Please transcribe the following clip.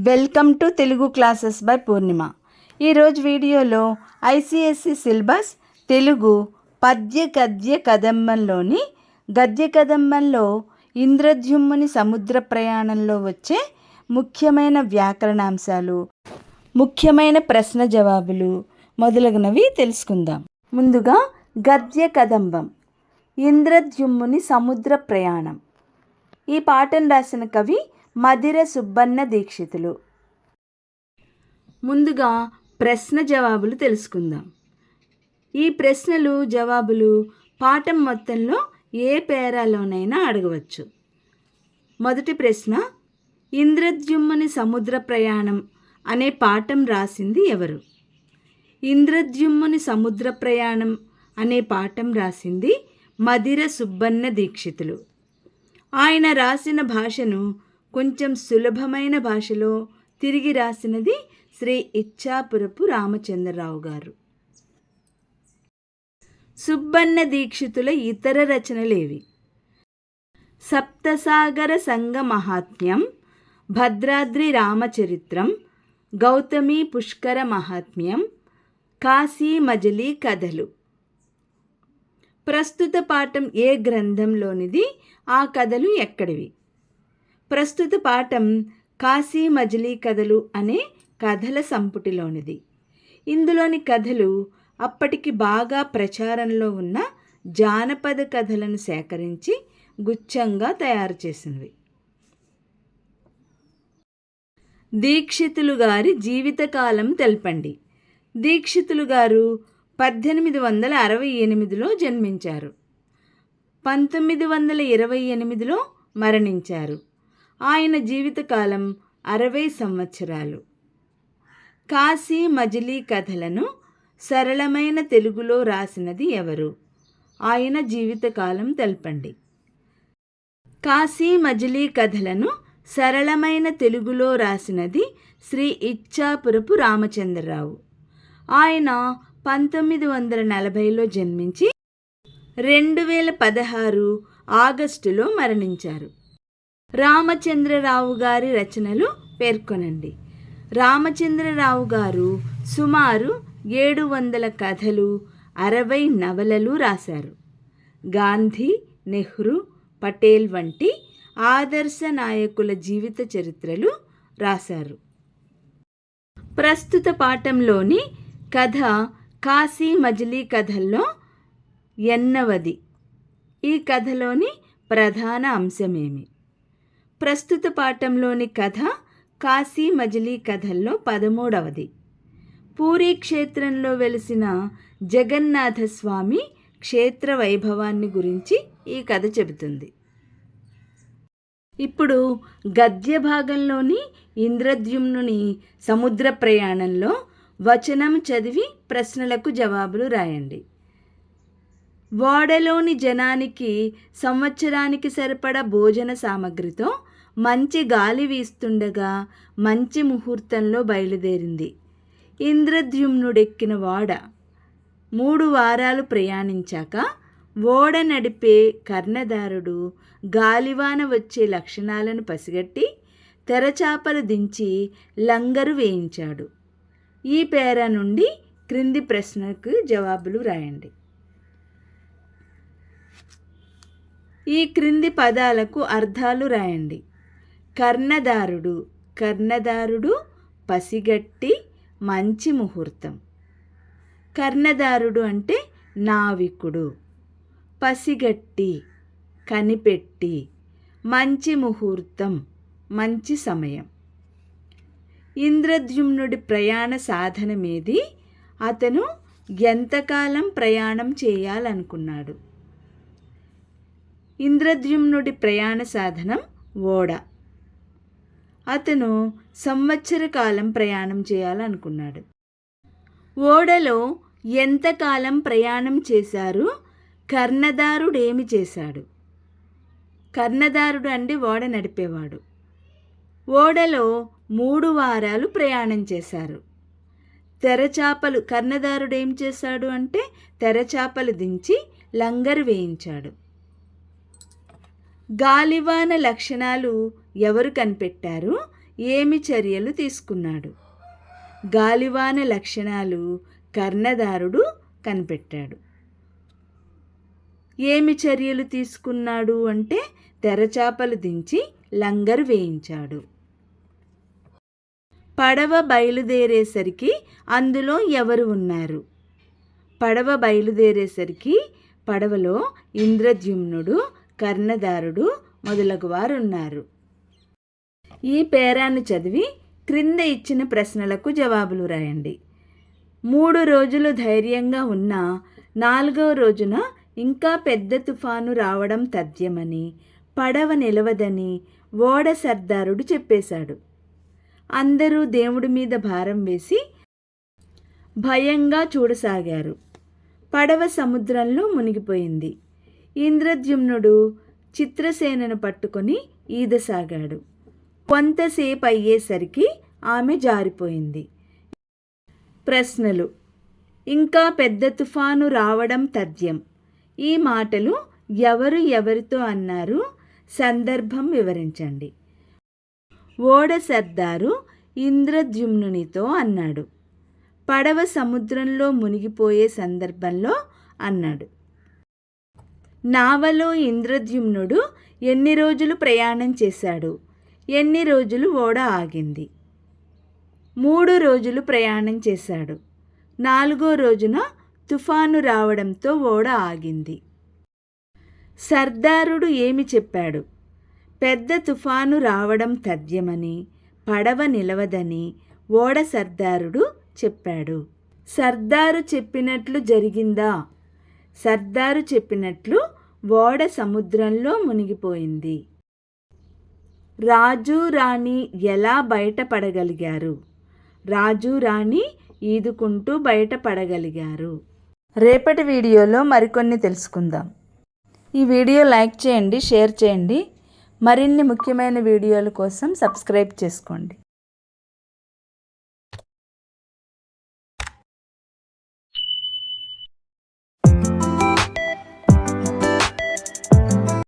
Welcome to Telugu classes by Purnima. ఈరోజు వీడియోలో ICSC syllabus Telugu పద్య గద్య కదంబంలోని గద్య కదంబంలో ఇంద్రద్యుమ్నుని సముద్ర ప్రయాణంలో వచ్చే ముఖ్యమైన వ్యాకరణాంశాలు, ముఖ్యమైన ప్రశ్న జవాబులు మొదలగునవి తెలుసుకుందాం. ముందుగా గద్య కదంబం, ఇంద్రద్యుమ్నుని సముద్ర ప్రయాణం. ఈ పాఠం రాసిన కవి మధిర సుబ్బన్న దీక్షితులు. ముందుగా ప్రశ్న జవాబులు తెలుసుకుందాం. ఈ ప్రశ్నలు జవాబులు పాఠం మొత్తంలో ఏ పేరాలోనైనా అడగవచ్చు. మొదటి ప్రశ్న, ఇంద్రద్యుమ్నుని సముద్ర ప్రయాణం అనే పాఠం రాసింది ఎవరు? ఇంద్రద్యుమ్నుని సముద్ర ప్రయాణం అనే పాఠం రాసింది మధిర సుబ్బన్న దీక్షితులు. ఆయన రాసిన భాషను కొంచెం సులభమైన భాషలో తిరిగి రాసినది శ్రీ ఇచ్ఛాపురపు రామచంద్రరావు గారు. సుబ్బన్న దీక్షితుల ఇతర రచనలేవి? సప్తసాగర సంగ మహాత్మ్యం, భద్రాద్రి రామచరిత్రం, గౌతమి పుష్కర మహాత్మ్యం, కాశీ మజిలీ కథలు. ప్రస్తుత పాఠం ఏ గ్రంథంలోనిది? ఆ కథలు ఎక్కడివి? ప్రస్తుత పాఠం కాశీ మజిలీ కథలు అనే కథల సంపుటిలోనిది. ఇందులోని కథలు అప్పటికి బాగా ప్రచారంలో ఉన్న జానపద కథలను సేకరించి గుచ్ఛంగా తయారు చేసినవి. దీక్షితులు గారి జీవితకాలం తెలపండి. దీక్షితులు గారు 1868లో జన్మించారు. 1928లో మరణించారు. ఆయన జీవితకాలం 60 సంవత్సరాలు. కాశీ మజిలీ కథలను సరళమైన తెలుగులో రాసినది ఎవరు? ఆయన జీవితకాలం తెలపండి. కాశీ మజిలీ కథలను సరళమైన తెలుగులో రాసినది శ్రీ ఇచ్ఛాపురపు రామచంద్రరావు. ఆయన 1940లో జన్మించి 2016 ఆగస్టులో మరణించారు. రామచంద్రరావు గారి రచనలు పేర్కొనండి. రామచంద్రరావు గారు సుమారు 700 కథలు, 60 నవలలు రాశారు. గాంధీ, నెహ్రూ, పటేల్ వంటి ఆదర్శ నాయకుల జీవిత చరిత్రలు రాశారు. ప్రస్తుత పాఠంలోని కథ కాశీ మజిలీ కథల్లో ఎన్నవది? ఈ కథలోని ప్రధాన అంశమేమి? ప్రస్తుత పాఠంలోని కథ కాశీ మజిలీ కథల్లో 13వది. పూరీ క్షేత్రంలో వెలిసిన జగన్నాథస్వామి క్షేత్ర వైభవాన్ని గురించి ఈ కథ చెబుతుంది. ఇప్పుడు గద్య భాగంలోని ఇంద్రద్యుమ్నుని సముద్ర ప్రయాణంలో వచనం చదివి ప్రశ్నలకు జవాబులు రాయండి. ఓడలోని జనానికి సంవత్సరానికి సరిపడా భోజన సామగ్రితో మంచి గాలి వీస్తుండగా మంచి ముహూర్తంలో బయలుదేరింది. ఇంద్రద్యుమ్నుడెక్కిన ఓడ 3 వారాలు ప్రయాణించాక ఓడ నడిపే కర్ణధారుడు గాలివాన వచ్చే లక్షణాలను పసిగట్టి తెరచాపలు దించి లంగరు వేయించాడు. ఈ పేరా నుండి క్రింది ప్రశ్నకు జవాబులు రాయండి. ఈ క్రింది పదాలకు అర్థాలు రాయండి. కర్ణధారుడు, కర్ణధారుడు, పసిగట్టి, మంచి ముహూర్తం. కర్ణధారుడు అంటే నావికుడు. పసిగట్టి, కనిపెట్టి, మంచి ముహూర్తం, మంచి సమయం. ఇంద్రద్యుమ్నుడి ప్రయాణ సాధనమేది? అతను ఎంతకాలం ప్రయాణం చేయాలనుకున్నాడు? ఇంద్రద్యుమ్నుడి ప్రయాణ సాధనం ఓడ. అతను సంవత్సర కాలం ప్రయాణం చేయాలనుకున్నాడు. ఓడలో ఎంతకాలం ప్రయాణం చేశారు? కర్ణధారుడు ఏమి చేశాడు? కర్ణధారుడు అంటే ఓడ నడిపేవాడు. ఓడలో 3 వారాలు ప్రయాణం చేశారు. తెరచాపలు, కర్ణధారుడు ఏం చేశాడు అంటే తెరచాపలు దించి లంగరు వేయించాడు. గాలివాన లక్షణాలు ఎవరు కనిపెట్టారు? ఏమి చర్యలు తీసుకున్నాడు? గాలివాన లక్షణాలు కర్ణధారుడు కనిపెట్టాడు. ఏమి చర్యలు తీసుకున్నాడు అంటే తెరచాపలు దించి లంగరు వేయించాడు. పడవ బయలుదేరేసరికి అందులో ఎవరు ఉన్నారు? పడవ బయలుదేరేసరికి పడవలో ఇంద్రద్యుమ్నుడు, కర్ణధారుడు మొదలగు వారు ఉన్నారు. ఈ పేరాను చదివి క్రింద ఇచ్చిన ప్రశ్నలకు జవాబులు రాయండి. 3 రోజులు ధైర్యంగా ఉన్న 4వ రోజున ఇంకా పెద్ద తుఫాను రావడం తథ్యమని, పడవ నిలవదని ఓడ సర్దారుడు చెప్పేశాడు. అందరూ దేవుడి మీద భారం వేసి భయంగా చూడసాగారు. పడవ సముద్రంలో మునిగిపోయింది. ఇంద్రద్యుమ్నుడు చిత్రసేనను పట్టుకొని ఈదసాగాడు. కొంతసేపు అయ్యేసరికి ఆమె జారిపోయింది. ప్రశ్నలు: ఇంకా పెద్ద తుఫాను రావడం తథ్యం. ఈ మాటలు ఎవరు ఎవరితో అన్నారు? సందర్భం వివరించండి. ఓడ సర్దారు ఇంద్రద్యుమ్నునితో అన్నాడు. పడవ సముద్రంలో మునిగిపోయే సందర్భంలో అన్నాడు. నావలో ఇంద్రద్యుమ్నుడు ఎన్ని రోజులు ప్రయాణం చేశాడు? ఎన్ని రోజులు ఓడ ఆగింది? 3 రోజులు ప్రయాణం చేశాడు. 4వ రోజున తుఫాను రావడంతో ఓడ ఆగింది. సర్దారుడు ఏమి చెప్పాడు? పెద్ద తుఫాను రావడం తథ్యమని, పడవ నిలవదని ఓడ సర్దారుడు చెప్పాడు. సర్దారు చెప్పినట్లు జరిగిందా? సర్దారు చెప్పినట్లు ఓడ సముద్రంలో మునిగిపోయింది. రాజు రాణి ఎలా బయటపడగలిగారు? రాజు రాణి ఈదుకుంటూ బయటపడగలిగారు. రేపటి వీడియోలో మరికొన్ని తెలుసుకుందాం. ఈ వీడియో లైక్ చేయండి, షేర్ చేయండి. మరిన్ని ముఖ్యమైన వీడియోల కోసం సబ్స్క్రైబ్ చేసుకోండి.